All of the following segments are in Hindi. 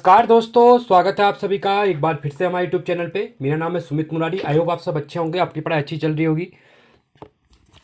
नमस्कार दोस्तों, स्वागत है आप सभी का एक बार फिर से हमारे यूट्यूब चैनल पे। मेरा नाम है सुमित मुरारी। आई होप आप सब अच्छे होंगे, आपकी पढ़ाई अच्छी चल रही होगी।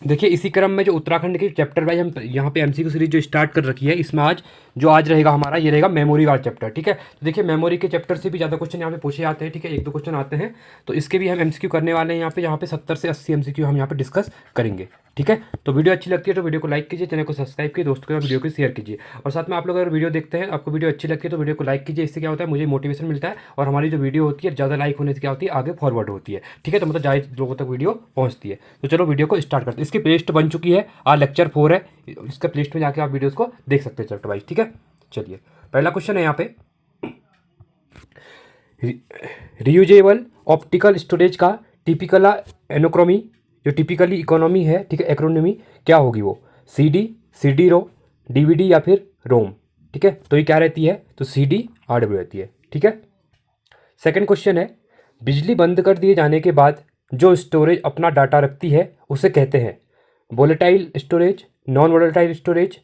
देखिए, इसी क्रम में जो उत्तराखंड के चैप्टर वाइज हम यहाँ पे एमसीक्यू सीरीज जो स्टार्ट कर रखी है, इसमें आज रहेगा हमारा, ये रहेगा मेमोरी वाला चैप्टर। ठीक है, तो देखिए मेमोरी के चैप्टर से भी ज़्यादा क्वेश्चन यहाँ पे पूछे जाते हैं। ठीक है, एक दो क्वेश्चन आते हैं, तो इसके भी हम एमसीक्यू करने वाले हैं यहाँ पे 70 से 80 एमसीक्यू हम यहाँ पे डिस्कस करेंगे। ठीक है, तो वीडियो अच्छी लगती है तो वीडियो को लाइक कीजिए, चैनल को सब्सक्राइब कीजिए, दोस्तों के साथ वीडियो को शेयर कीजिए। और साथ में आप लोग अगर वीडियो देखते हैं, आपको वीडियो अच्छी लगती है तो वीडियो को लाइक कीजिए। इससे क्या होता है, मुझे मोटिवेशन मिलता है और हमारी जो वीडियो होती है ज़्यादा लाइक होने से क्या होती है, आगे फॉरवर्ड होती है। ठीक है, तो मतलब ज़्यादा लोगों तक वीडियो पहुँचती है। तो चलो वीडियो को स्टार्ट करते हैं। इसकी प्लेलिस्ट बन चुकी है, आज लेक्चर 4 है, इसका प्लेलिस्ट में जाकर आप वीडियोज़ को देख सकते हैं चैप्टर वाइज। ठीक है, चलिए पहला क्वेश्चन है यहाँ पे, रियूजेबल ऑप्टिकल स्टोरेज का टिपिकल एनोक्रोमी, जो टिपिकली इकोनॉमी है, ठीक है, एक्रोनॉमी क्या होगी वो, सी डी रो, डीवीडी या फिर रोम। ठीक है, तो ये क्या रहती है, तो CD RW रहती है। ठीक है, सेकंड क्वेश्चन है, बिजली बंद कर दिए जाने के बाद जो स्टोरेज अपना डाटा रखती है उसे कहते हैं volatile storage, non volatile storage,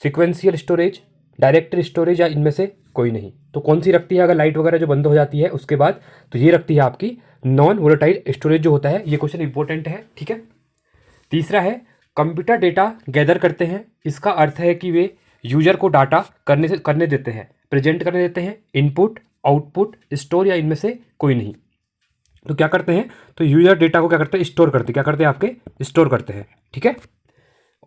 sequential storage, direct storage या इनमें से कोई नहीं। तो कौन सी रखती है अगर लाइट वगैरह जो बंद हो जाती है उसके बाद, तो ये रखती है आपकी नॉन वोलेटाइल स्टोरेज जो होता है। ये क्वेश्चन इंपॉर्टेंट है। ठीक है, तीसरा है, कंप्यूटर डेटा गैदर करते हैं, इसका अर्थ है कि वे यूजर को डाटा करने देते हैं, प्रेजेंट करने देते हैं, इनपुट, आउटपुट, स्टोर या इनमें से कोई नहीं। तो क्या करते हैं, तो यूजर डेटा को क्या करते हैं, स्टोर करते हैं। क्या करते हैं, आपके स्टोर करते हैं। ठीक है,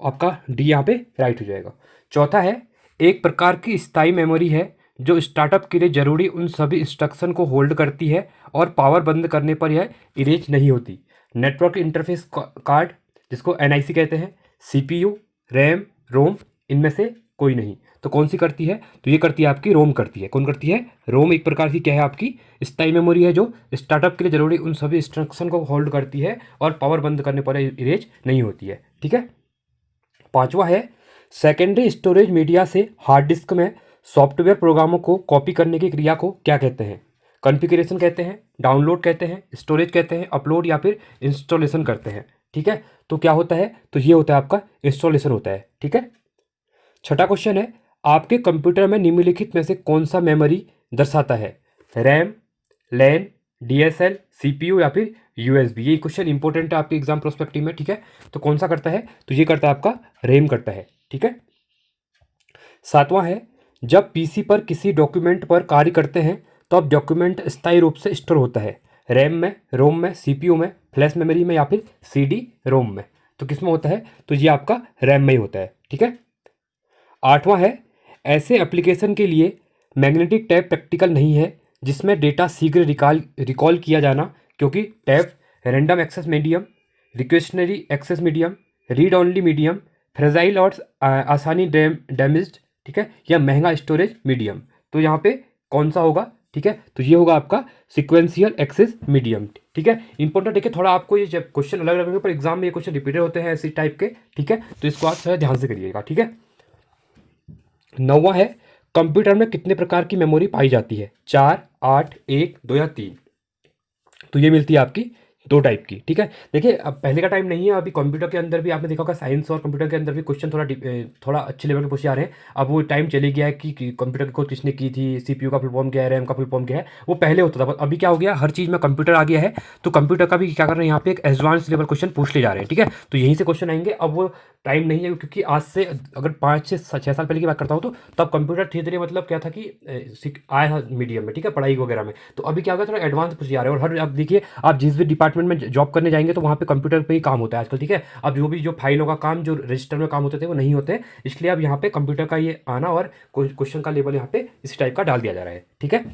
आपका डी यहाँ पे राइट हो जाएगा। चौथा है, एक प्रकार की स्थायी मेमोरी है जो स्टार्टअप के लिए जरूरी उन सभी इंस्ट्रक्शन को होल्ड करती है और पावर बंद करने पर यह इरेज नहीं होती। नेटवर्क इंटरफेस कार्ड, जिसको NIC कहते हैं, CPU, रैम, रोम, इनमें से कोई नहीं। तो कौन सी करती है, तो ये करती है आपकी रोम करती है। कौन करती है, रोम एक प्रकार की क्या है, आपकी स्थायी मेमोरी है जो स्टार्टअप के लिए जरूरी उन सभी इंस्ट्रक्शन को होल्ड करती है और पावर बंद करने पर इरेज नहीं होती है। ठीक है, पांचवा है, सेकेंडरी स्टोरेज मीडिया से हार्ड डिस्क में सॉफ्टवेयर प्रोग्रामों को कॉपी करने की क्रिया को क्या कहते हैं, कॉन्फ़िगरेशन कहते हैं, डाउनलोड कहते हैं, स्टोरेज कहते हैं, अपलोड या फिर इंस्टॉलेशन करते हैं। ठीक है, तो क्या होता है, तो ये होता है आपका इंस्टॉलेशन होता है। ठीक है, छठा क्वेश्चन है, आपके कंप्यूटर में निम्नलिखित में से कौन सा मेमोरी दर्शाता है, रैम, लैन, DSL, CPU या फिर USB। ये क्वेश्चन इंपॉर्टेंट है आपके एग्जाम प्रोस्पेक्टिव में। ठीक है, तो कौन सा करता है, तो ये करता है आपका रैम करता है। ठीक है, सातवां है, जब PC पर किसी डॉक्यूमेंट पर कार्य करते हैं तो अब डॉक्यूमेंट स्थायी रूप से स्टोर होता है रैम में, रोम में, CPU में, फ्लैश मेमोरी में या फिर CD रोम में। तो किस में होता है, तो ये आपका रैम में ही होता है। ठीक है, आठवां है, ऐसे एप्लीकेशन के लिए मैग्नेटिक टैब प्रैक्टिकल नहीं है जिसमें डेटा शीघ्र रिकॉल किया जाना, क्योंकि tab random access medium, requisitionary access medium, read only medium, fragile और आसानी डैमेज्ड, ठीक है, या महंगा स्टोरेज मीडियम। तो यहाँ पे कौन सा होगा, ठीक है, तो ये होगा आपका सिक्वेंशियल एक्सेस मीडियम। ठीक है, इंपॉर्टेंट देखिए, थोड़ा आपको ये जब क्वेश्चन अलग अलग होंगे पर एग्जाम में ये क्वेश्चन रिपीटेड होते हैं ऐसे टाइप के। ठीक है, तो इसको आप थोड़ा ध्यान से करिएगा। ठीक है, नौवां है, कंप्यूटर में कितने प्रकार की मेमोरी पाई जाती है, 4, 8, 1, 2 या 3। तो ये मिलती है आपकी 2 टाइप की। ठीक है, देखिए अब पहले का टाइम नहीं है, अभी कंप्यूटर के अंदर भी आपने देखा होगा, साइंस और कंप्यूटर के अंदर भी क्वेश्चन थोड़ा अच्छे लेवल के पूछे जा रहे हैं। अब वो टाइम चले गया है कि कंप्यूटर की खोज किसने की थी, CPU का फुल फॉर्म क्या है, रैम का फुल फॉर्म क्या है, वो पहले होता था। पर अभी क्या हो गया, हर चीज़ में कंप्यूटर आ गया है, तो कंप्यूटर का भी क्या कर रहे हैं यहाँ पे एक एडवांस लेवल क्वेश्चन पूछ ले जा रहे हैं। ठीक है, तो यहीं से क्वेश्चन आएंगे। अब वो टाइम नहीं है, क्योंकि आज से अगर 5 से 6 साल पहले की बात करता हूँ तो तब कंप्यूटर धीरे धीरे मतलब क्या था कि आया था मीडियम में, ठीक है, पढ़ाई वगैरह में। तो अभी क्या होगा, थोड़ा एडवांस पूछ जा रहे हैं। और हर आप देखिए, आप जिस भी डिपार्टमेंट में जॉब करने जाएंगे तो वहाँ पे कंप्यूटर पे ही काम होता है आजकल। ठीक है, अब जो फाइलों का काम, जो रजिस्टर में काम होते थे वो नहीं होते, इसलिए अब यहाँ पे कंप्यूटर का ये आना और क्वेश्चन का लेवल यहाँ पे इस टाइप का डाल दिया जा रहा है। ठीक है,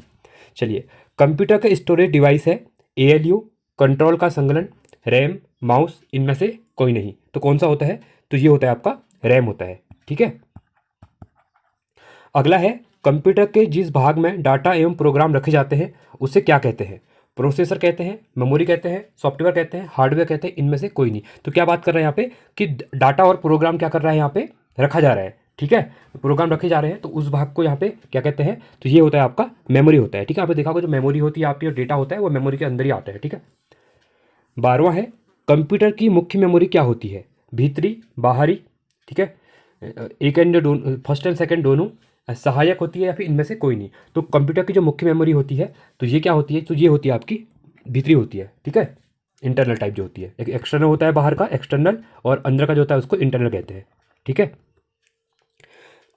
चलिए, कंप्यूटर का स्टोरेज डिवाइस है ALU, कंट्रोल का संकलन, रैम, माउस, इनमें से कोई नहीं। तो कौन सा होता है, तो ये होता है आपका रैम होता है। ठीक है, अगला है, कंप्यूटर के जिस भाग में डाटा एवं प्रोग्राम रखे जाते हैं उसे क्या कहते हैं, प्रोसेसर कहते हैं, मेमोरी कहते हैं, सॉफ्टवेयर कहते हैं, हार्डवेयर कहते हैं, इनमें से कोई नहीं। तो क्या बात कर रहे हैं यहाँ पे कि डाटा और प्रोग्राम क्या कर रहा है, यहाँ पे रखा जा रहा है। ठीक है, प्रोग्राम रखे जा रहे हैं, तो उस भाग को यहाँ पे क्या कहते हैं, तो ये होता है आपका मेमोरी होता है। ठीक है, आपने देखा होगा जो मेमोरी होती है आपकी और डेटा होता है वो मेमोरी के अंदर ही आता है। ठीक है, 12वां है, कंप्यूटर की मुख्य मेमोरी क्या होती है, भीतरी, बाहरी, ठीक है, एक एंड फर्स्ट एंड सेकंड दोनों, सहायक होती है या फिर इनमें से कोई नहीं। तो कंप्यूटर की जो मुख्य मेमोरी होती है तो ये क्या होती है, तो ये होती है आपकी भीतरी होती है, ठीक है, इंटरनल टाइप जो होती है। एक एक्सटर्नल होता है बाहर का एक्सटर्नल, और अंदर का जो होता है उसको इंटरनल कहते हैं, ठीक है।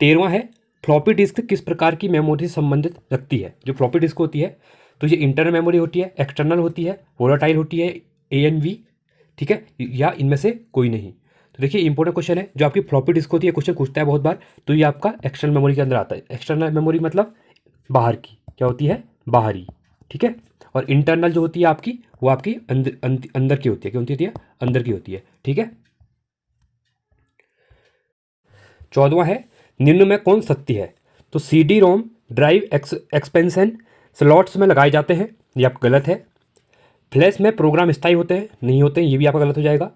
13वां है फ्लॉपी डिस्क किस प्रकार की मेमोरी से संबंधित रखती है। जो फ्लॉपी डिस्क होती है तो ये इंटरनल मेमोरी होती है, एक्सटर्नल होती है, वोलाटाइल होती है, ANV, ठीक है, या इनमें से कोई नहीं। तो देखिए इंपॉर्टेंट क्वेश्चन है, जो आपकी फ्लॉपी डिस्क होती है, क्वेश्चन पूछता है बहुत बार, तो ये आपका एक्सटर्नल मेमोरी के अंदर आता है। एक्सटर्नल मेमोरी मतलब बाहर की, क्या होती है, बाहरी, ठीक है। और इंटरनल जो होती है आपकी, वो आपकी अंदर की होती है, क्या होती है, अंदर की होती है, ठीक है। 14वां है निम्न में कौन सत्य है। तो CD-ROM ड्राइव एक्सपेंशन स्लॉट्स में लगाए जाते हैं, ये आपका गलत है। फ्लैश में प्रोग्राम स्थायी होते हैं, नहीं होते हैं, ये भी आपका गलत हो जाएगा।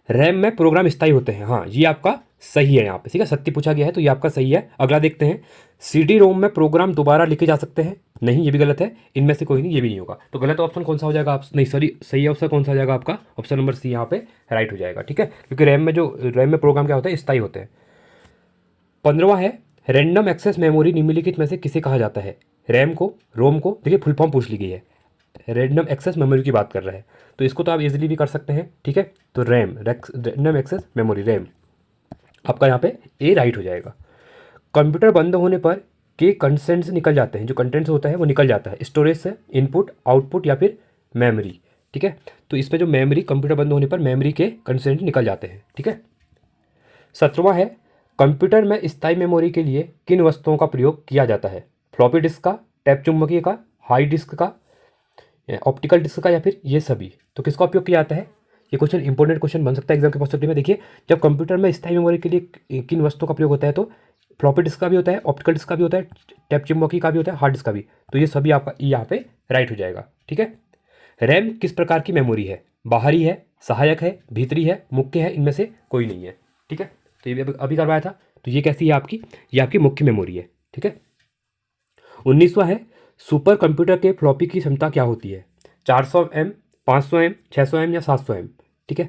रैम में प्रोग्राम स्थायी होते हैं, हाँ ये आपका सही है यहाँ पे, ठीक है, सत्य पूछा गया है तो ये आपका सही है। अगला देखते हैं CD-ROM में प्रोग्राम दोबारा लिखे जा सकते हैं, नहीं ये भी गलत है। इनमें से कोई नहीं, ये भी नहीं होगा। तो गलत ऑप्शन कौन सा हो जाएगा, आप नहीं सॉरी सही ऑप्शन कौन सा हो जाएगा आपका, ऑप्शन नंबर C यहाँ पे राइट हो जाएगा, ठीक है, क्योंकि रैम में प्रोग्राम क्या होता है, स्थायी होते हैं। 15वां है रैंडम एक्सेस मेमोरी निम्नलिखित में से किसे कहा जाता है। रैम को, रोम को, देखिए फुल फॉर्म पूछ ली गई है, रैंडम एक्सेस मेमोरी की बात कर रहा है, तो इसको तो आप इजीली भी कर सकते हैं, ठीक है। तो रैंडम एक्सेस मेमोरी, रैम, आपका यहाँ पे A राइट हो जाएगा। कंप्यूटर बंद होने पर के कंटेंट्स निकल जाते हैं, जो कंटेंट्स होता है वो निकल जाता है स्टोरेज से, इनपुट आउटपुट या फिर मेमोरी, ठीक है। तो इसमें जो मेमोरी, कंप्यूटर बंद होने पर मेमोरी के कंटेंट निकल जाते हैं, ठीक है। 17वां है कंप्यूटर में स्थायी मेमोरी के लिए किन वस्तुओं का प्रयोग किया जाता है। फ्लॉपी डिस्क का, टैप चुंबकीय का, हाई डिस्क का, ऑप्टिकल डिस्क का, या फिर ये सभी। तो किसका उपयोग किया जाता है, ये क्वेश्चन इंपॉर्टेंट क्वेश्चन बन सकता है एग्जाम के पर्सपेक्टिव में। देखिए जब कंप्यूटर में स्थायी मेमोरी के लिए किन वस्तुओं का प्रयोग होता है, तो फ्लॉपी डिस्क का भी होता है, ऑप्टिकल डिस्क का भी होता है, टैप चुंबकीय का भी होता है, हार्ड डिस्क का भी। तो ये सभी आपका यहाँ पे राइट हो जाएगा, ठीक है। रैम किस प्रकार की मेमोरी है, बाहरी है, सहायक है, भीतरी है, मुख्य है, इनमें से कोई नहीं है, ठीक है। तो ये भी अभी करवाया था, तो ये कैसी है आपकी, ये आपकी मुख्य मेमोरी है, ठीक है। 19वां है सुपर कंप्यूटर के फ्लॉपी की क्षमता क्या होती है। 400 M, 500 M, 600 M या 700 M, ठीक है।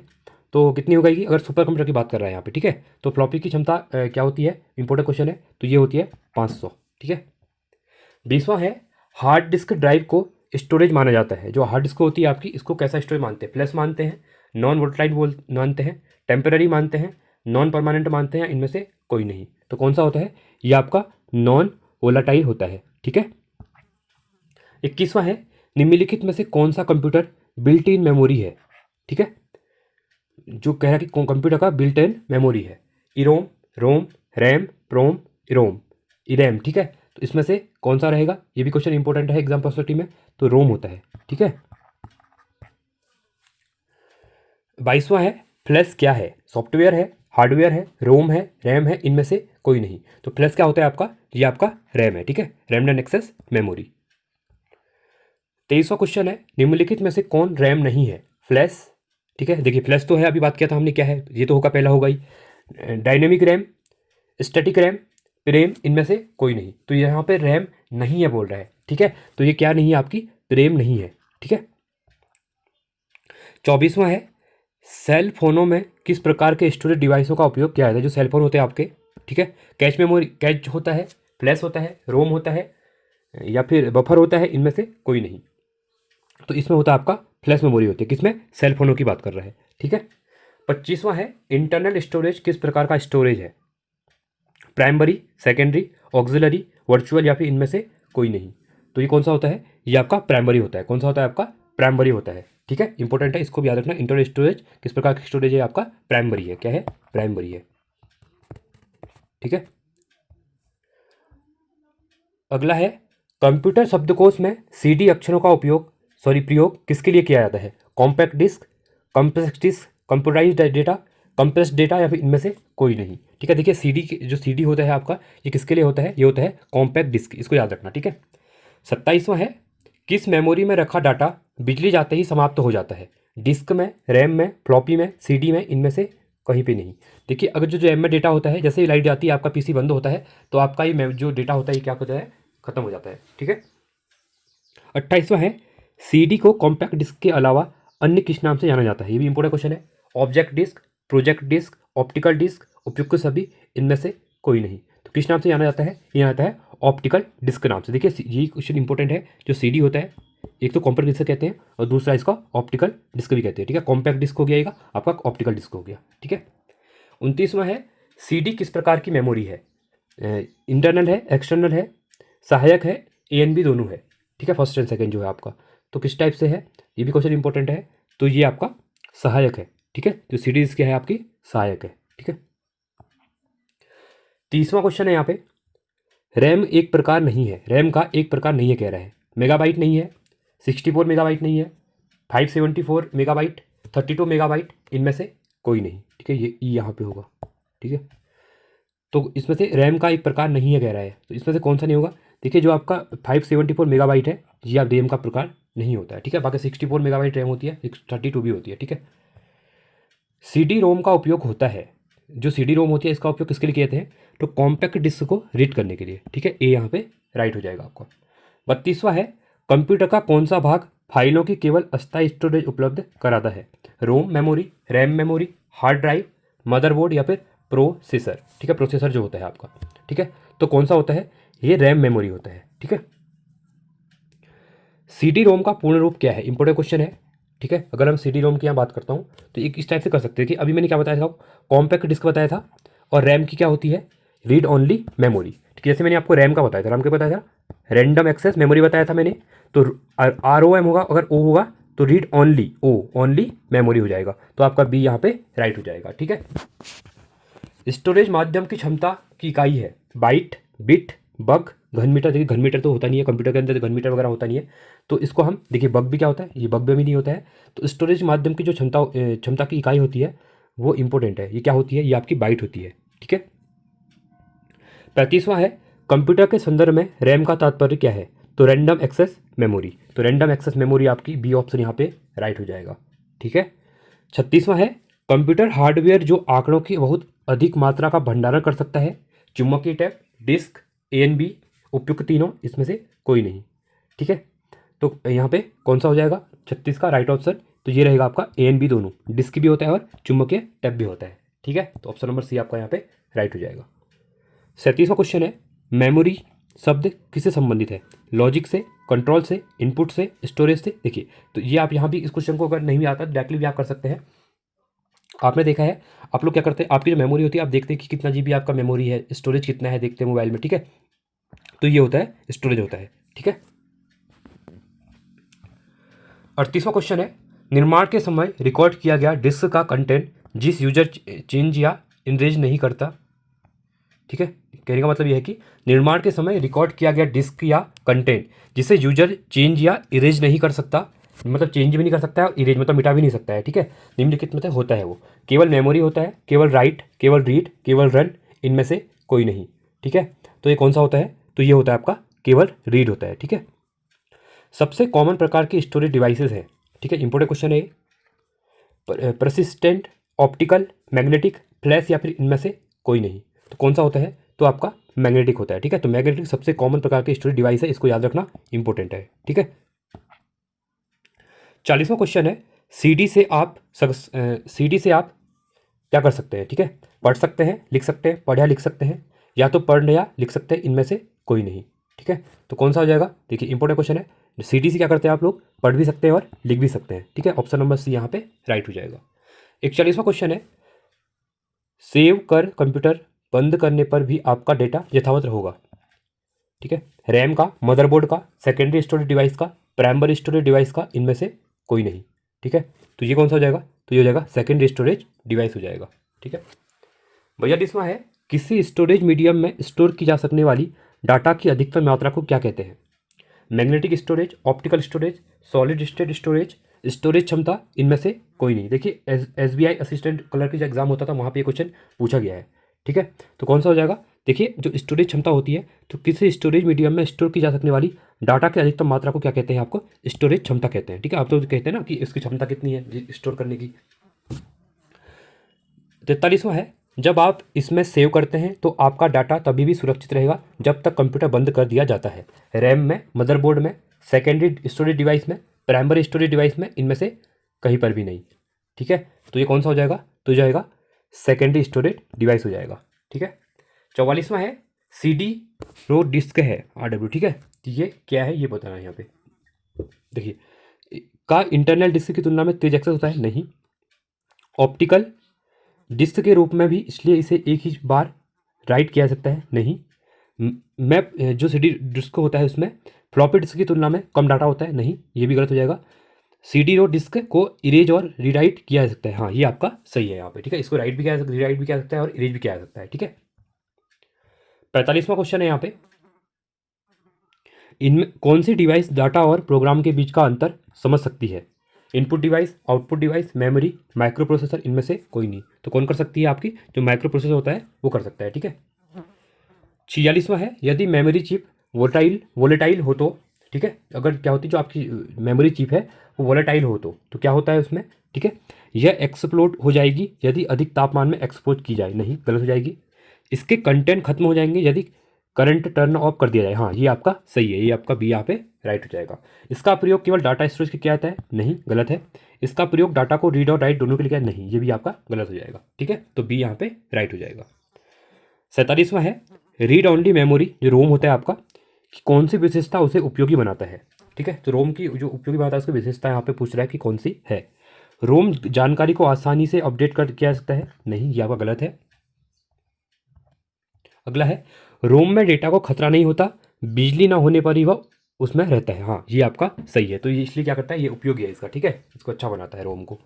तो कितनी हो गई अगर सुपर कंप्यूटर की बात कर रहे हैं यहाँ पे, ठीक है। तो फ्लॉपी की क्षमता क्या होती है, इंपॉर्टेंट क्वेश्चन है, तो ये होती है 500, ठीक है। 20वां है हार्ड डिस्क ड्राइव को स्टोरेज माना जाता है। जो हार्ड डिस्क होती है आपकी, इसको कैसा स्टोरेज मानते हैं, फ्लैश मानते हैं, नॉन वोलेटाइल मानते हैं, टेम्पररी मानते हैं, नॉन परमानेंट मानते हैं, इनमें से कोई नहीं। तो कौन सा होता है, ये आपका नॉन वोलेटाइल होता है, ठीक है। 21वां है निम्नलिखित में से कौन सा कंप्यूटर बिल्ट इन मेमोरी है, ठीक है। जो कह रहा है कि कंप्यूटर का बिल्ट इन मेमोरी है, इरोम, रोम, रैम, प्रोम, इरोम, इरैम, ठीक है। तो इसमें से कौन सा रहेगा, ये भी क्वेश्चन इंपॉर्टेंट है एग्जाम पर्सपेक्टिव में, तो रोम होता है, ठीक है। 22वां है फ्लैश क्या है, सॉफ्टवेयर है, हार्डवेयर है, रोम है, रैम है, इनमें से कोई नहीं। तो फ्लैश क्या होता है आपका, ये आपका रैम है, ठीक है, रैंडम एक्सेस मेमोरी। 23वां क्वेश्चन है निम्नलिखित में से कौन रैम नहीं है, फ्लैश, ठीक है। देखिए फ्लैश तो है, अभी बात किया था हमने, क्या है, ये तो होगा, पहला होगा ही। Dynamic RAM, static RAM, RAM, इनमें से कोई नहीं। तो यहाँ पे रैम नहीं है बोल रहा है, ठीक है। तो ये क्या नहीं है आपकी, रैम नहीं है, ठीक है। 24वां है सेल फोनों में किस प्रकार के स्टोरेज डिवाइसों का उपयोग किया जाता है। जो सेल फोन होते हैं आपके, ठीक है, कैश मेमोरी, कैच होता है, फ्लैश होता है, रोम होता है, या फिर बफर होता है, इनमें से कोई नहीं। तो इसमें होता है आपका फ्लैश मेमोरी होती है, किसमें, सेल फोनों की बात कर रहे हैं, ठीक है। 25वां है इंटरनल स्टोरेज किस प्रकार का स्टोरेज है, प्राइमरी, सेकेंडरी, ऑक्सिलरी, वर्चुअल, या फिर इनमें से कोई नहीं। तो ये कौन सा होता है, ये आपका प्राइमरी होता है। कौन सा होता है आपका, प्राइमरी होता है, ठीक है, इंपॉर्टेंट है, इसको भी याद रखना। इंटरनल स्टोरेज किस प्रकार का स्टोरेज है, आपका प्राइमरी है, क्या है, प्राइमरी है, ठीक है। अगला है कंप्यूटर शब्दकोश में CD अक्षरों का प्रयोग किसके लिए किया जाता है। Compact disc, compressed disc, computerised data, compressed data, या फिर इनमें से कोई नहीं, ठीक है। देखिए जो CD होता है आपका, ये किसके लिए होता है, ये होता है कॉम्पैक्ट डिस्क, इसको याद रखना, ठीक है। 27वां है किस मेमोरी में रखा डाटा बिजली जाते ही समाप्त हो जाता है। डिस्क में, रैम में, फ्लॉपी में, CD में, इनमें से कहीं पे नहीं। देखिए अगर जो रैम में डेटा होता है, जैसे ही लाइट जाती है आपका PC बंद होता है, तो आपका ये जो डेटा होता है ये क्या होता है, खत्म हो जाता है, ठीक है। 28वां है CD को कॉम्पैक्ट डिस्क के अलावा अन्य किस नाम से जाना जाता है। ये भी इंपॉर्टेंट क्वेश्चन है। Object disc, project disc, optical disc, उपयुक्त सभी, इनमें से कोई नहीं। तो किस नाम से जाना जाता है? ये जाना जाता है ऑप्टिकल डिस्क के नाम से। देखिए ये क्वेश्चन इंपॉर्टेंट है। जो CD होता है, एक तो कॉम्पैक्ट डिस्क कहते हैं और दूसरा इसका ऑप्टिकल डिस्क भी कहते हैं, ठीक है। कॉम्पैक्ट डिस्क हो गया आपका, ऑप्टिकल डिस्क हो गया, ठीक है। 29वां है, CD किस प्रकार की मेमोरी है? इंटरनल है, एक्सटर्नल है, सहायक है, ANB दोनों है, ठीक है। फर्स्ट एंड सेकंड जो है आपका, तो किस टाइप से है, ये भी क्वेश्चन इंपॉर्टेंट है। तो ये आपका सहायक है, ठीक है। तो CD क्या है आपकी? सहायक है, ठीक है। 30वां क्वेश्चन है यहाँ पे, रैम एक प्रकार नहीं है, रैम का एक प्रकार नहीं है कह रहा है। मेगाबाइट नहीं है, 64 मेगाबाइट नहीं है, 574 मेगाबाइट, 32 मेगाबाइट, इनमें से कोई नहीं, ठीक है। ये यहाँ पे होगा, ठीक है। तो इसमें से रैम का एक प्रकार नहीं है कह रहा है, तो इसमें से कौन सा नहीं होगा? देखिए जो आपका 574 मेगाबाइट है, ये आप रैम का प्रकार नहीं होता है, ठीक है। बाकी 64 मेगाबाइट रैम होती है, 32 भी होती है, ठीक है। CD रोम का उपयोग होता है, जो CD रोम होती है इसका उपयोग किसके लिए किए थे? तो कॉम्पैक्ट डिस्क को रीड करने के लिए, ठीक है। ए यहाँ पे राइट हो जाएगा आपका। 32वां है, कंप्यूटर का कौन सा भाग फाइलों की केवल अस्थायी स्टोरेज उपलब्ध कराता है? ROM memory, RAM memory, hard drive, motherboard या फिर प्रोसेसर, ठीक है। प्रोसेसर जो होता है आपका, ठीक है। तो कौन सा होता है? ये रैम मेमोरी होता है, ठीक है। CD रोम का पूर्ण रूप क्या है? इंपॉर्टेंट क्वेश्चन है, ठीक है। अगर हम CD रोम की यहाँ बात करता हूँ तो एक इस टाइप से कर सकते हैं कि अभी मैंने क्या बताया था, कॉम्पैक्ट डिस्क बताया था, और रैम की क्या होती है? रीड ओनली मेमोरी, ठीक है। जैसे मैंने आपको रैम का बताया था, रैम क्या बताया था? रैंडम एक्सेस मेमोरी बताया था मैंने। तो ROM होगा, अगर O होगा तो रीड ओनली, ओनली मेमोरी हो जाएगा। तो आपका B यहाँ पे राइट हो जाएगा, ठीक है। स्टोरेज माध्यम की क्षमता की इकाई है बाइट, बिट, बग, घन मीटर। देखिए घन मीटर तो होता नहीं है कंप्यूटर के अंदर, घन मीटर वगैरह होता नहीं है। तो इसको हम देखिए, बग भी क्या होता है? ये बग भी नहीं होता है। तो स्टोरेज माध्यम की जो क्षमता की इकाई होती है वो इंपॉर्टेंट है। ये क्या होती है? ये आपकी बाइट होती है, ठीक है। 35वां है, कंप्यूटर के संदर्भ में रैम का तात्पर्य क्या है? तो रैंडम एक्सेस मेमोरी। तो रैंडम एक्सेस मेमोरी आपकी B ऑप्शन यहाँ पे राइट हो जाएगा, ठीक है। 36वां है, कंप्यूटर हार्डवेयर जो आंकड़ों की बहुत अधिक मात्रा का भंडारण कर सकता है? चुंबकीय टैप, डिस्क, ANB, उपयुक्त तीनों, इसमें से कोई नहीं, ठीक है। तो यहाँ पे कौन सा हो जाएगा 36 का राइट ऑप्शन? तो ये रहेगा आपका ANB दोनों, डिस्क भी होता है और चुंबकीय टैप भी होता है, ठीक है। तो ऑप्शन नंबर C आपका यहाँ पे राइट हो जाएगा। 37वां क्वेश्चन है, मेमोरी शब्द किससे संबंधित है? लॉजिक से, कंट्रोल से, इनपुट से, स्टोरेज से। देखिए तो ये आप यहाँ भी इस क्वेश्चन को अगर नहीं भी आता डायरेक्टली भी आप कर सकते हैं। आपने देखा है आप लोग क्या करते हैं, आपकी जो मेमोरी होती है आप देखते हैं कि कितना GB आपका मेमोरी है, स्टोरेज कितना है, देखते हैं मोबाइल में, ठीक है। तो ये होता है स्टोरेज होता है, ठीक है। 38वां क्वेश्चन है, निर्माण के समय रिकॉर्ड किया गया डिस्क का कंटेंट जिस यूजर चेंज या इरेज नहीं करता, ठीक है। कहने का मतलब यह है कि निर्माण के समय रिकॉर्ड किया गया डिस्क या कंटेंट जिसे यूजर चेंज या इरेज नहीं कर सकता, मतलब चेंज भी नहीं कर सकता है और इरेज मतलब मिटा भी नहीं सकता है, ठीक है। निम्नलिखित मतलब होता है वो केवल मेमोरी होता है, केवल राइट, केवल रीड, केवल रन, इनमें से कोई नहीं, ठीक है। तो ये कौन सा होता है? तो ये होता है आपका केवल रीड होता है, ठीक है। सबसे कॉमन प्रकार की स्टोरेज डिवाइसेस है, ठीक है। इंपॉर्टेंट क्वेश्चन है, परसिस्टेंट, ऑप्टिकल, मैग्नेटिक, फ्लैश या फिर इनमें से कोई नहीं। तो कौन सा होता है? तो आपका मैग्नेटिक होता है, ठीक है। तो मैग्नेटिक सबसे कॉमन प्रकार की स्टोरेज डिवाइस है, इसको याद रखना इंपॉर्टेंट है, ठीक है। 40वां क्वेश्चन है, CD से आप क्या कर सकते हैं, ठीक है। पढ़ सकते हैं, लिख सकते हैं, पढ़ या लिख सकते हैं, या तो पढ़ या लिख सकते हैं, इनमें से कोई नहीं, ठीक है। तो कौन सा हो जाएगा? देखिए इंपॉर्टेंट क्वेश्चन है, CD से क्या करते हैं आप लोग? पढ़ भी सकते हैं और लिख भी सकते हैं, ठीक है। ऑप्शन नंबर C यहाँ पे राइट हो जाएगा। 41वां क्वेश्चन है, सेव कर कंप्यूटर बंद करने पर भी आपका डेटा यथावत होगा, ठीक है। रैम का, मदरबोर्ड का, सेकेंडरी स्टोरेज डिवाइस का, प्राइमरी स्टोरेज डिवाइस का, इनमें से कोई नहीं, ठीक है। तो ये कौन सा हो जाएगा? तो ये हो जाएगा सेकेंडरी स्टोरेज डिवाइस हो जाएगा, ठीक है। 42वां है, किसी स्टोरेज मीडियम में स्टोर की जा सकने वाली डाटा की अधिकतम मात्रा को क्या कहते हैं? Magnetic storage, optical storage, solid state storage, storage क्षमता, इनमें से कोई नहीं। देखिए SBI असिस्टेंट क्लर्क की जो एग्जाम होता था वहाँ पे ये क्वेश्चन पूछा गया है, ठीक है। तो कौन सा हो जाएगा? देखिए जो स्टोरेज क्षमता होती है, तो किसी स्टोरेज मीडियम में स्टोर की जा सकने वाली डाटा की अधिकतम मात्रा को क्या कहते हैं? आपको स्टोरेज क्षमता कहते हैं, ठीक है। आप तो कहते हैं ना कि इसकी क्षमता कितनी है स्टोर करने की। 43वां है, जब आप इसमें सेव करते हैं तो आपका डाटा तभी भी सुरक्षित रहेगा जब तक कंप्यूटर बंद कर दिया जाता है। रैम में, मदरबोर्ड में, सेकेंडरी स्टोरेज डिवाइस में, प्राइमरी स्टोरेज डिवाइस में, इनमें से कहीं पर भी नहीं, ठीक है। तो ये कौन सा हो जाएगा? तो जाएगा सेकेंडरी स्टोरेज डिवाइस हो जाएगा, ठीक है। 44वां है, CD रो डिस्क है RW, ठीक है। तो ये क्या है ये बताना है यहाँ पे। देखिए, का इंटरनल डिस्क की तुलना में तेज एक्सेस होता है, नहीं। ऑप्टिकल डिस्क के रूप में भी, इसलिए इसे एक ही बार राइट किया जा सकता है, नहीं। मैप जो CD डिस्क होता है उसमें फ्लॉपी डिस्क की तुलना में कम डाटा होता है, नहीं, ये भी गलत हो जाएगा। CD रो डिस्क को इरेज और रीराइट किया जा सकता है, हाँ ये आपका सही है यहाँ पे, ठीक है। इसको राइट भी किया जा सकता है, रीराइट भी किया जा सकता है और इरेज भी किया जा सकता है, ठीक है। 45वां क्वेश्चन है यहाँ पे, इनमें कौन सी डिवाइस डाटा और प्रोग्राम के बीच का अंतर समझ सकती है? Input device, output device, memory, micro processor, इनमें से कोई नहीं। तो कौन कर सकती है? आपकी जो माइक्रो प्रोसेसर होता है वो कर सकता है, ठीक है। 46वां है, यदि मेमोरी चिप वोलेटाइल हो तो, ठीक है, अगर क्या होती है जो आपकी मेमोरी चिप है वो वोलेटाइल हो तो क्या होता है उसमें, ठीक है, यह एक्सप्लोड हो जाएगी यदि अधिक तापमान में एक्सपोज की जाए, नहीं, गलत हो जाएगी। इसके कंटेंट खत्म हो जाएंगे यदि करंट टर्न ऑफ कर दिया जाए, हाँ ये आपका सही है, ये आपका बी यहाँ पे राइट हो जाएगा। इसका प्रयोग केवल डाटा स्टोरेज के किया जाता है, नहीं, गलत है। इसका प्रयोग डाटा को रीड और राइट दोनों के लिए किया है, नहीं, ये भी आपका गलत हो जाएगा, ठीक है। तो बी यहाँ पे राइट हो जाएगा। 47वां है, रीड ओनली मेमोरी जो रोम होता है आपका, कि कौन सी विशेषता उसे उपयोगी बनाता है, ठीक है। तो रोम की जो उपयोगी बनाता है उसकी विशेषता यहाँ पे पूछ रहा है कि कौन सी है। रोम जानकारी को आसानी से अपडेट कर किया जा सकता है, नहीं, ये आपका गलत है। अगला है, रोम में डेटा को खतरा नहीं होता, बिजली ना होने पर ही वह उसमें रहता है, हाँ ये आपका सही है। तो ये इसलिए क्या करता है, ये उपयोगी है इसका, ठीक है, इसको अच्छा बनाता है रोम को।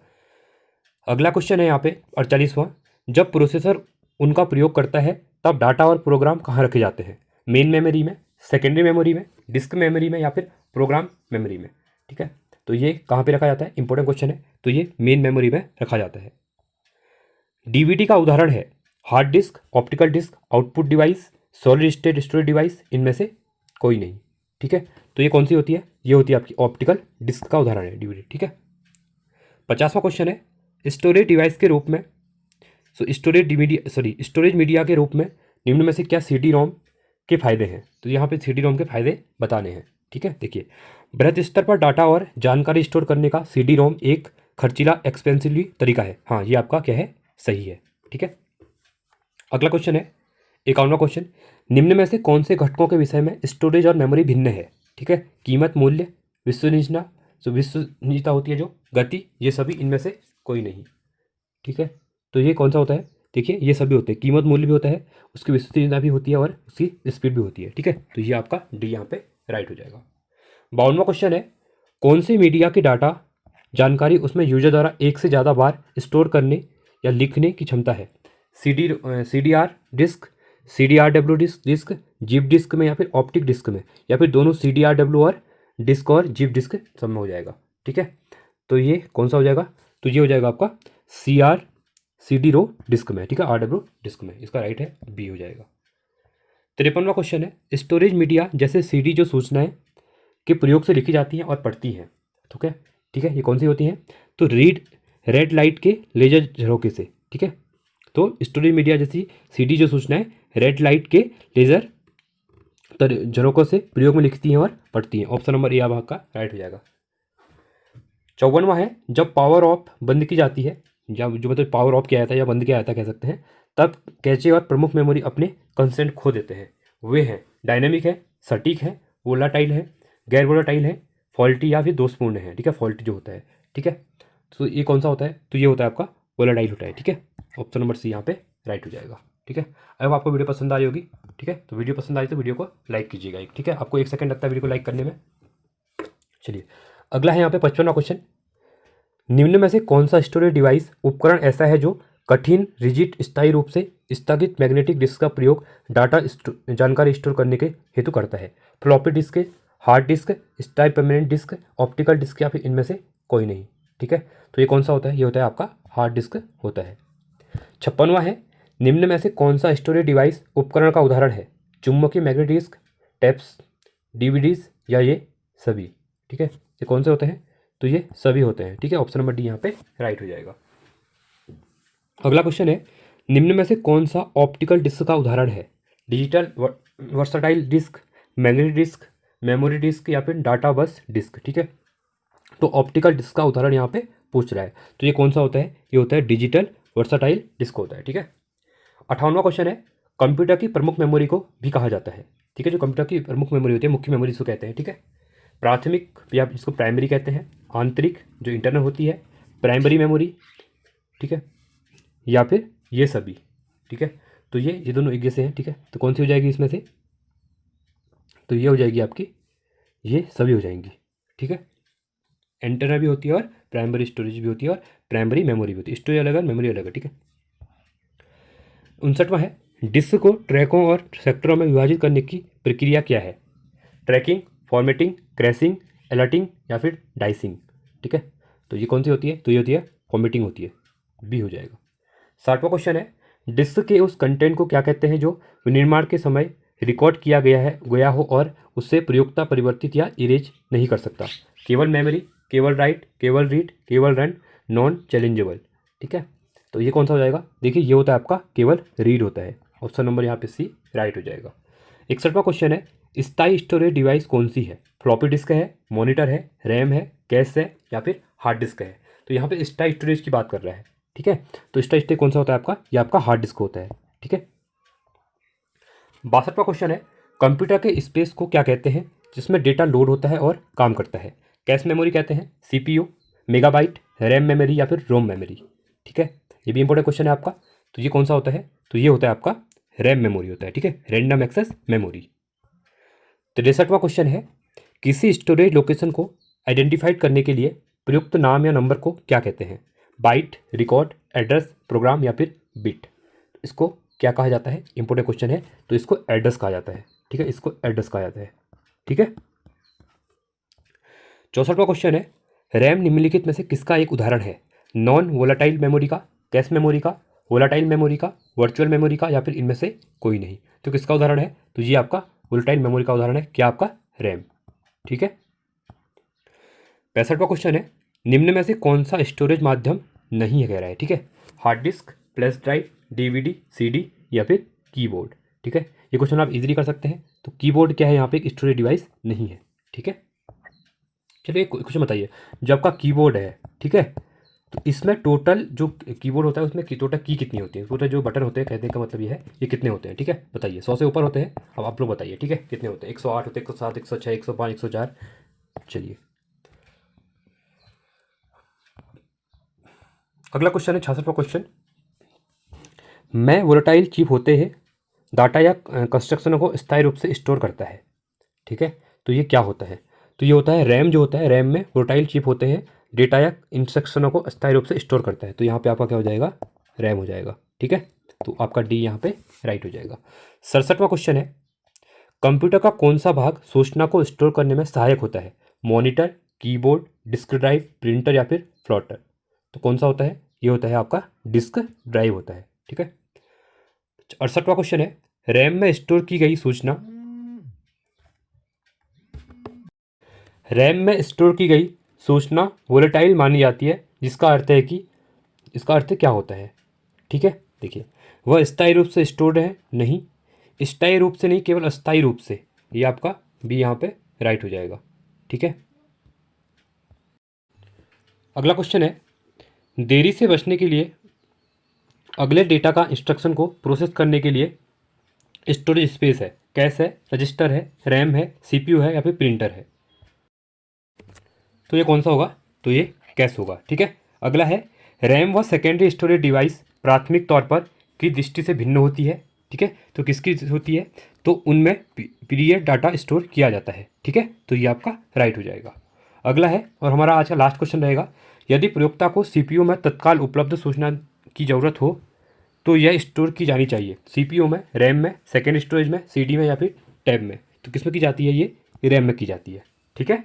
अगला क्वेश्चन है यहाँ पे 48वां, जब प्रोसेसर उनका प्रयोग करता है तब डाटा और प्रोग्राम कहाँ रखे जाते हैं? मेन मेमोरी में, सेकेंडरी मेमोरी में, डिस्क मेमोरी में या फिर प्रोग्राम मेमोरी में, ठीक है। तो ये कहाँ पे रखा जाता है? इंपॉर्टेंट क्वेश्चन है। तो ये मेन मेमोरी में रखा जाता है। DVD का उदाहरण है hard disk, optical disc, output device, solid state storage device, इनमें से कोई नहीं, ठीक है। तो ये कौन सी होती है? ये होती है आपकी ऑप्टिकल डिस्क का उदाहरण है DVD, ठीक है। 50वां क्वेश्चन है, स्टोरेज डिवाइस के रूप में, स्टोरेज मीडिया के रूप में निम्न में से क्या CD रोम के फायदे हैं? तो यहाँ पे CD रोम के फायदे बताने हैं, ठीक है। देखिए, बृहत स्तर पर डाटा और जानकारी स्टोर करने का CD रोम एक खर्चीला एक्सपेंसिवली तरीका है, हाँ ये आपका क्या है? सही है, ठीक है। अगला क्वेश्चन है 51वां क्वेश्चन, निम्न में से कौन से घटकों के विषय में स्टोरेज और मेमोरी भिन्न है, ठीक है। कीमत, मूल्य, विश्वसनीयता, जो विश्वसनीयता होती है जो गति, ये सभी इनमें से कोई नहीं, ठीक है। तो ये कौन सा होता है? देखिए, ये सभी होते हैं, कीमत मूल्य भी होता है, उसकी विश्वसनीयता भी होती है और उसकी स्पीड भी होती है, ठीक है। तो ये आपका डी यहाँ पे राइट हो जाएगा। 52वां क्वेश्चन है, कौन सी मीडिया की डाटा जानकारी उसमें यूजर द्वारा एक से ज़्यादा बार स्टोर करने या लिखने की क्षमता है? CDR disc, CDRW disc, zip disk में या फिर ऑप्टिक डिस्क में, या फिर दोनों CDRW और डिस्क और जिप डिस्क सब में हो जाएगा, ठीक है। तो ये कौन सा हो जाएगा? तो ये हो जाएगा आपका CD रो डिस्क में, ठीक है, RW डिस्क में, इसका राइट है बी हो जाएगा। 53वां क्वेश्चन है, स्टोरेज मीडिया जैसे CD जो सूचनाएं के प्रयोग से लिखी जाती हैं और पढ़ती हैं, ठीक है, ठीक है, ये कौन सी होती हैं? तो रेड लाइट के लेजर झरोके से, ठीक है। तो स्टोरेज मीडिया जैसी CD जो सूचनाएं रेड लाइट के लेजर झरोकों से प्रयोग में लिखती हैं और पढ़ती हैं, ऑप्शन नंबर ए आपका राइट हो जाएगा। 54वां है, जब पावर ऑफ बंद की जाती है, या जो मतलब पावर ऑफ किया जाता है या बंद किया जाता है कह सकते हैं, तब कैचे और प्रमुख मेमोरी अपने कंसेंट खो देते हैं। वे हैं डायनेमिक है, सटीक है, वोलाटाइल है, गैर वोलाटाइल है, फॉल्टी या फिर दोषपूर्ण है, ठीक है, फॉल्टी जो होता है, ठीक है। तो ये कौन सा होता है? तो ये होता है आपका वोलाटाइल होता है, ठीक है, ऑप्शन नंबर सी यहाँ पे राइट हो जाएगा, ठीक है। अब आपको वीडियो पसंद आई होगी, ठीक है, तो वीडियो पसंद आई तो वीडियो को लाइक कीजिएगा, ठीक है, आपको 1 सेकंड लगता है वीडियो को लाइक करने में। चलिए, अगला है यहाँ पे 55वां क्वेश्चन, निम्न में से कौन सा स्टोरेज डिवाइस उपकरण ऐसा है जो कठिन रिजिड स्थायी रूप से स्थगित मैग्नेटिक डिस्क का प्रयोग डाटा जानकारी स्टोर करने के हेतु करता है? फ्लॉपी डिस्क, हार्ड डिस्क, स्थायी परमानेंट डिस्क, ऑप्टिकल डिस्क, या फिर इनमें से कोई नहीं, ठीक है। तो ये कौन सा होता है? ये होता है आपका हार्ड डिस्क होता है। 56वां है, निम्न में से कौन सा स्टोरेज डिवाइस उपकरण का उदाहरण है? चुंबकीय मैग्नेटिक डिस्क, टैप्स, DVDs, या ये सभी, ठीक है, ये कौन से होते हैं? तो ये सभी होते हैं, ठीक है, ऑप्शन नंबर डी यहाँ पे राइट हो जाएगा। अगला क्वेश्चन है, निम्न में से कौन सा ऑप्टिकल डिस्क का उदाहरण है? Digital versatile disc, magnetic disc, memory disc, या फिर डाटा बस डिस्क, ठीक है। तो ऑप्टिकल डिस्क का उदाहरण यहाँ पे पूछ रहा है, तो ये कौन सा होता है? ये होता है डिजिटल वर्सटाइल डिस्क होता है, ठीक है। 58वां क्वेश्चन है, कंप्यूटर की प्रमुख मेमोरी को भी कहा जाता है, ठीक है। जो कंप्यूटर की प्रमुख मेमोरी होती है, मुख्य मेमोरी इसको कहते हैं, ठीक है। प्राथमिक या जिसको प्राइमरी कहते हैं, आंतरिक जो इंटरनल होती है, प्राइमरी मेमोरी, ठीक है, या फिर ये सभी, ठीक है। तो ये दोनों एक जैसे हैं, ठीक है। तो कौन सी हो जाएगी इसमें से? तो ये हो जाएगी आपकी, ये सभी हो जाएंगी, ठीक है। इंटरनल भी होती है और प्राइमरी स्टोरेज भी होती है और प्राइमरी मेमोरी भी होती है। स्टोरेज अलग है, मेमोरी अलग है, ठीक है। 59वां है, डिस्क को ट्रैकों और सेक्टरों में विभाजित करने की प्रक्रिया क्या है? ट्रैकिंग, फॉर्मेटिंग, क्रैशिंग, अलर्टिंग या फिर डाइसिंग, ठीक है। तो ये कौन सी होती है? तो ये होती है फॉर्मेटिंग होती है, बी हो जाएगा। 60वां क्वेश्चन है, डिस्क के उस कंटेंट को क्या कहते हैं जो विनिर्माण के समय रिकॉर्ड किया गया हो और उससे प्रयोक्ता परिवर्तित या इरेज नहीं कर सकता? केवल मेमोरी, केवल राइट, केवल रीड, केवल रन, नॉन चैलेंजेबल, ठीक है। तो ये कौन सा हो जाएगा? देखिए ये होता है आपका केवल रीड होता है, ऑप्शन नंबर यहाँ पे सी राइट हो जाएगा। 61वां क्वेश्चन है, स्थायी स्टोरेज डिवाइस कौन सी है? फ्लॉपी डिस्क है, मॉनिटर है, रैम है, कैश है या फिर हार्ड डिस्क है? तो यहाँ पे स्थायी स्टोरेज की बात कर रहा है, ठीक है। तो स्थायी स्टोरेज कौन सा होता है आपका? ये आपका हार्ड डिस्क होता है, ठीक है। 62वां क्वेश्चन है, कंप्यूटर के स्पेस को क्या कहते हैं जिसमें डेटा लोड होता है और काम करता है? कैश मेमोरी कहते हैं, सीपीयू, मेगाबाइट, रैम मेमोरी या फिर रोम मेमोरी, ठीक है। ये भी इंपॉर्टेंट क्वेश्चन है आपका। तो ये कौन सा होता है? तो ये होता है आपका रैम मेमोरी होता है, ठीक है, रैंडम एक्सेस मेमोरी। 63वां क्वेश्चन है, किसी स्टोरेज लोकेशन को आइडेंटिफाइड करने के लिए प्रयुक्त नाम या नंबर को क्या कहते हैं? बाइट, रिकॉर्ड, एड्रेस, प्रोग्राम या फिर बिट? इसको क्या कहा जाता है? इंपॉर्टेंट क्वेश्चन है। तो इसको एड्रेस कहा जाता है, ठीक है, इसको एड्रेस कहा जाता है, ठीक है। 64वां क्वेश्चन है, रैम निम्नलिखित में से किसका एक उदाहरण है? नॉन वोलाटाइल मेमोरी का, कैश मेमोरी का, वोलाटाइल मेमोरी का, वर्चुअल मेमोरी का या फिर इनमें से कोई नहीं? तो किसका उदाहरण है? तो ये आपका वोलाटाइल मेमोरी का उदाहरण है, क्या आपका? रैम, ठीक है। 65वां क्वेश्चन है, निम्न में से कौन सा स्टोरेज माध्यम नहीं है कह रहा है, ठीक है। Hard disc, flash drive, DVD, CD या फिर कीबोर्ड, ठीक है। ये क्वेश्चन आप इजीली कर सकते हैं। तो कीबोर्ड क्या है? यहाँ पे एक स्टोरेज डिवाइस नहीं है, ठीक है। चलिए क्वेश्चन बताइए, जो आपका कीबोर्ड है, ठीक है, तो इसमें टोटल जो कीबोर्ड होता है उसमें टोटल की कितनी होती है? टोटल जो बटन होते हैं, कहने का मतलब ये है, ये कितने होते हैं, ठीक है, बताइए। 100 से ऊपर होते हैं। अब आप लोग बताइए, ठीक है, कितने होते हैं? 108 होते हैं, 107, 106, 105, 104। चलिए अगला क्वेश्चन है 66वां क्वेश्चन, में वोलेटाइल चिप होते हैं, डाटा या कंस्ट्रक्शनों को स्थायी रूप से स्टोर करता है, ठीक है। तो ये क्या होता है? तो ये होता है रैम, जो होता है रैम में वोलेटाइल चिप होते हैं, डेटा या इंस्ट्रक्शनों को स्थायी रूप से स्टोर करता है। तो यहाँ पे आपका क्या हो जाएगा? रैम हो जाएगा, ठीक है। तो आपका डी यहाँ पे राइट हो जाएगा। 67वां क्वेश्चन है, कंप्यूटर का कौन सा भाग सूचना को स्टोर करने में सहायक होता है? Monitor, keyboard, disk drive, printer या फिर प्लॉटर? तो कौन सा होता है? ये होता है आपका डिस्क ड्राइव होता है, ठीक है। 68वां क्वेश्चन है, रैम में स्टोर की गई सूचना, रैम में स्टोर की गई सूचना वोलेटाइल मानी जाती है, जिसका अर्थ है कि, इसका अर्थ क्या होता है, ठीक है। देखिए, वह स्थायी रूप से स्टोर्ड है, नहीं, स्थायी रूप से नहीं, केवल अस्थायी रूप से। ये आपका बी यहाँ पे राइट हो जाएगा, ठीक है। अगला क्वेश्चन है, देरी से बचने के लिए अगले डेटा का इंस्ट्रक्शन को प्रोसेस करने के लिए स्टोरेज स्पेस है, कैश है, रजिस्टर है, रैम है, सीपीयू है या फिर प्रिंटर है? तो ये कौन सा होगा? तो ये कैश होगा, ठीक है। अगला है, रैम व सेकेंडरी स्टोरेज डिवाइस प्राथमिक तौर पर की दृष्टि से भिन्न होती है, ठीक है। तो किसकी होती है? तो उनमें पीरियड डाटा स्टोर किया जाता है, ठीक है। तो ये आपका राइट हो जाएगा। अगला है, और हमारा आज का लास्ट क्वेश्चन रहेगा, यदि प्रयोक्ता को सीपीयू में तत्काल उपलब्ध सूचना की ज़रूरत हो तो यह स्टोर की जानी चाहिए सीपीयू में, रैम में, सेकेंड स्टोरेज में, सीडी में या फिर टैब में? तो किस में की जाती है? ये रैम में की जाती है, ठीक है।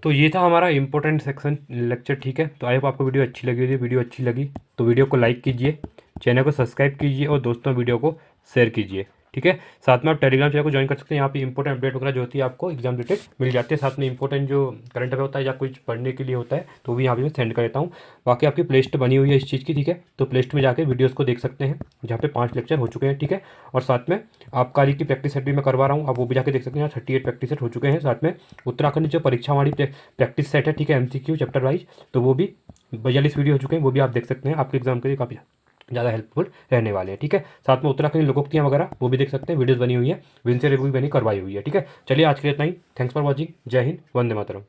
तो ये था हमारा इंपॉर्टेंट सेक्शन लेक्चर, ठीक है। तो आई होप आपको वीडियो अच्छी लगी होगी। वीडियो अच्छी लगी तो वीडियो को लाइक कीजिए, चैनल को सब्सक्राइब कीजिए और दोस्तों वीडियो को शेयर कीजिए, ठीक है। साथ में आप टेलीग्राम चैनल को ज्वाइन कर सकते हैं। यहाँ पे इंपॉर्टेंट अपडेट वगैरह जो होती है आपको एग्जाम रिलेटेड मिल जाती है। साथ में इंपॉर्टेंट जो करंट अफेयर होता है या कुछ पढ़ने के लिए होता है तो भी यहाँ पे मैं सेंड कर देता हूँ। बाकी आपकी प्ले लिस्ट बनी हुई है इस चीज़ की, ठीक है। तो प्ले लिस्ट में जाकर वीडियोज़ को देख सकते हैं, जहाँ पे 5 लेक्चर हो चुके हैं, ठीक है। और साथ में आबकारी की प्रैक्टिस सेट भी मैं करवा रहा हूँ, आप वो भी जाकर देख सकते हैं। 38 प्रैक्टिस सेट हो चुके हैं। साथ में उत्तराखंड जो परीक्षा वाली प्रैक्टिस सेट है, ठीक है, MCQ चैप्टर वाइज, तो वो भी 42 वीडियो हो चुके हैं, वो भी आप देख सकते हैं। आपके एग्जाम के लिए काफ़ी ज़्यादा हेल्पफुल रहने वाले हैं। ठीक है, साथ में उत्तराखंड लोकोक्तियाँ वगैरह वो भी देख सकते हैं, वीडियोज़ बनी हुई है, विंसे रिव्यू भी बनी करवाई हुई है। ठीक है, चलिए आज के लिए इतना ही। Thanks for watching. जय हिंद, वंदे मातरम।